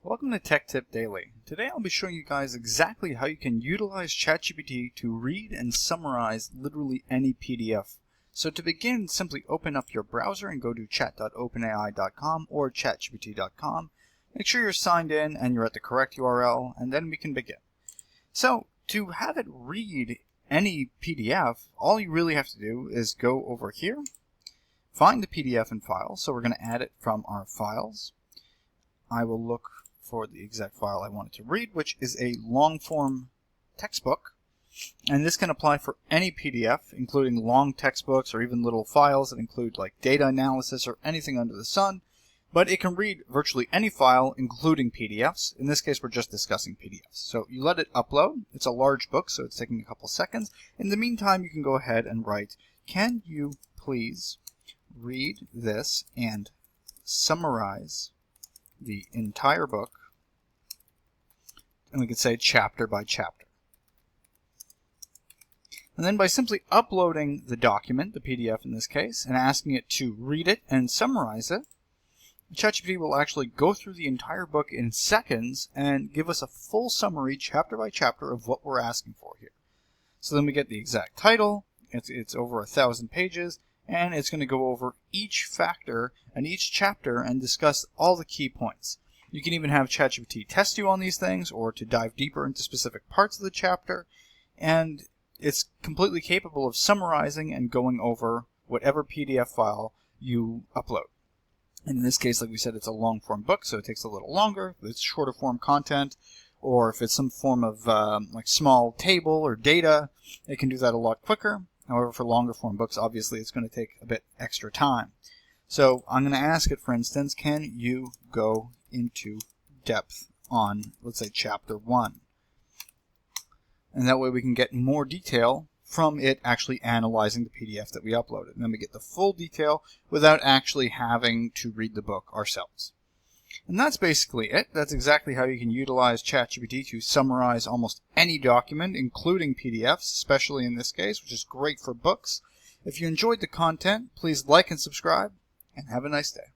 Welcome to Tech Tip Daily. Today I'll be showing you guys exactly how you can utilize ChatGPT to read and summarize literally any PDF. So to begin, simply open up your browser and go to chat.openai.com or chatgpt.com. Make sure you're signed in and you're at the correct URL, and then we can begin. So to have it read any PDF, all you really have to do is go over here, find the PDF and file. So we're going to add it from our files. I will look for the exact file I wanted to read, which is a long-form textbook. And this can apply for any PDF, including long textbooks or even little files that include like data analysis or anything under the sun. But it can read virtually any file, including PDFs. In this case, we're just discussing PDFs. So you let it upload. It's a large book, so it's taking a couple seconds. In the meantime, you can go ahead and write, "Can you please read this and summarize the entire book?" And we could say chapter by chapter. And then by simply uploading the document, the PDF in this case, and asking it to read it and summarize it, ChatGPT will actually go through the entire book in seconds and give us a full summary chapter by chapter of what we're asking for here. So then we get the exact title, it's over 1,000 pages, and it's going to go over each factor and each chapter and discuss all the key points. You can even have ChatGPT test you on these things or to dive deeper into specific parts of the chapter, and it's completely capable of summarizing and going over whatever PDF file you upload. And in this case, like we said, it's a long-form book, so it takes a little longer. If it's shorter form content, or if it's some form of like small table or data, it can do that a lot quicker. However, for longer form books, obviously, it's going to take a bit extra time. So I'm going to ask it, for instance, can you go into depth on, let's say, chapter 1? And that way we can get more detail from it actually analyzing the PDF that we uploaded. And then we get the full detail without actually having to read the book ourselves. And that's basically it. That's exactly how you can utilize ChatGPT to summarize almost any document, including PDFs, especially in this case, which is great for books. If you enjoyed the content, please like and subscribe, and have a nice day.